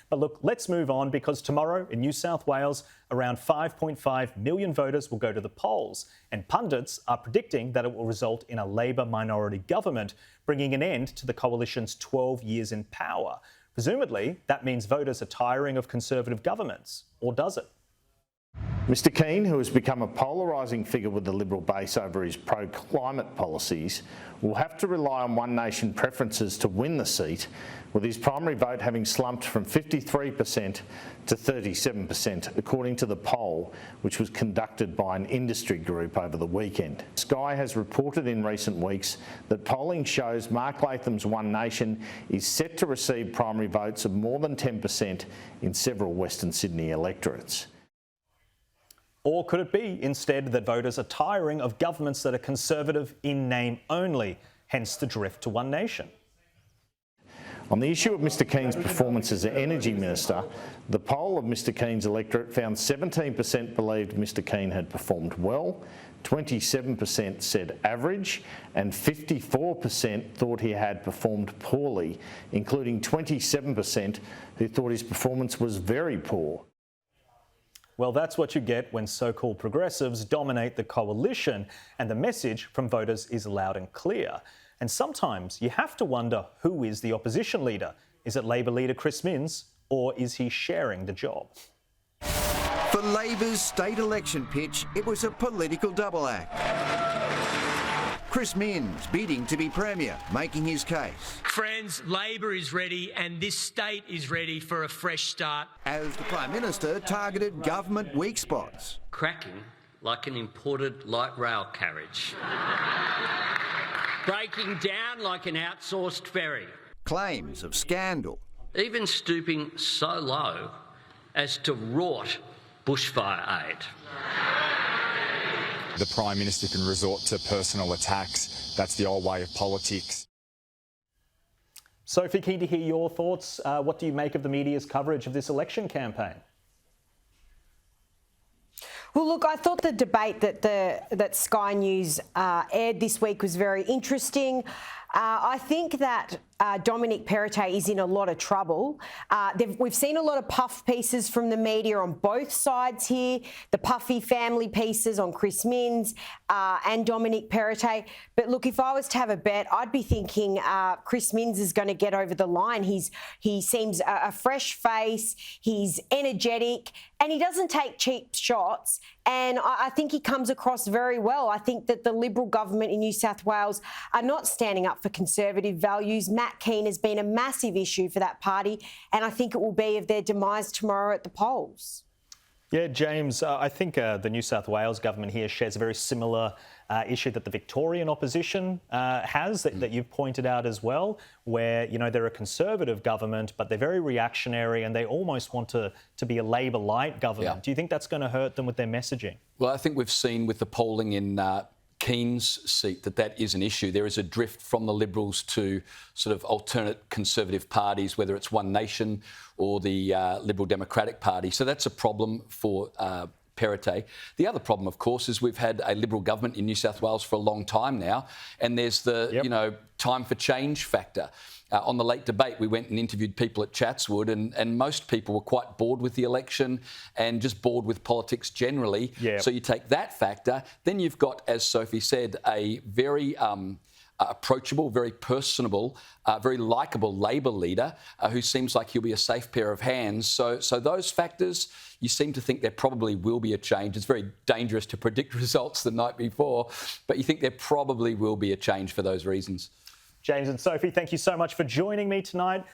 But look, let's move on, because tomorrow in New South Wales, around 5.5 million voters will go to the polls, and pundits are predicting that it will result in a Labor minority government, bringing an end to the coalition's 12 years in power. Presumably, that means voters are tiring of Conservative governments, or does it? Mr Keane, who has become a polarising figure with the Liberal base over his pro-climate policies, will have to rely on One Nation preferences to win the seat, with his primary vote having slumped from 53% to 37%, according to the poll, which was conducted by an industry group over the weekend. Sky has reported in recent weeks that polling shows Mark Latham's One Nation is set to receive primary votes of more than 10% in several Western Sydney electorates. Or could it be instead that voters are tiring of governments that are Conservative in name only, hence the drift to One Nation? On the issue of Mr Keane's performance as an Energy Minister, the poll of Mr Keane's electorate found 17% believed Mr Keane had performed well, 27% said average, and 54% thought he had performed poorly, including 27% who thought his performance was very poor. Well, that's what you get when so-called progressives dominate the coalition, and the message from voters is loud and clear. And sometimes you have to wonder, who is the opposition leader? Is it Labor leader Chris Minns, or is he sharing the job? For Labor's state election pitch, it was a political double act. Chris Minns bidding to be Premier, making his case. Friends, Labor is ready and this state is ready for a fresh start. As the Prime Minister targeted government weak spots. Cracking like an imported light rail carriage. Breaking down like an outsourced ferry. Claims of scandal. Even stooping so low as to rort bushfire aid. The Prime Minister can resort to personal attacks. That's the old way of politics. Sophie, keen to hear your thoughts. What do you make of the media's coverage of this election campaign? Well, look, I thought the debate that Sky News aired this week was very interesting. I think that Dominic Perrottet is in a lot of trouble. We've seen a lot of puff pieces from the media on both sides here, the Puffy family pieces on Chris Minns and Dominic Perrottet. But look, if I was to have a bet, I'd be thinking Chris Minns is going to get over the line. He seems a fresh face, he's energetic, and he doesn't take cheap shots. And I think he comes across very well. I think that the Liberal government in New South Wales are not standing up for Conservative values. Matt Keane has been a massive issue for that party, and I think it will be of their demise tomorrow at the polls. Yeah, James, I think the New South Wales government here shares a very similar issue that the Victorian opposition has, that you've pointed out as well, where, you know, they're a Conservative government, but they're very reactionary and they almost want to be a Labor-light government. Yeah. Do you think that's going to hurt them with their messaging? Well, I think we've seen with the polling in Keane's seat that is an issue. There is a drift from the Liberals to sort of alternate Conservative parties, whether it's One Nation or the Liberal Democratic Party. So that's a problem for Perrottet. The other problem, of course, is we've had a Liberal government in New South Wales for a long time now, and there's the time for change factor. On the late debate, we went and interviewed people at Chatswood, and most people were quite bored with the election and just bored with politics generally. Yep. So you take that factor, then you've got, as Sophie said, a very approachable, very personable, very likeable Labor leader who seems like he'll be a safe pair of hands. So those factors, you seem to think there probably will be a change. It's very dangerous to predict results the night before, but you think there probably will be a change for those reasons. James and Sophie, thank you so much for joining me tonight.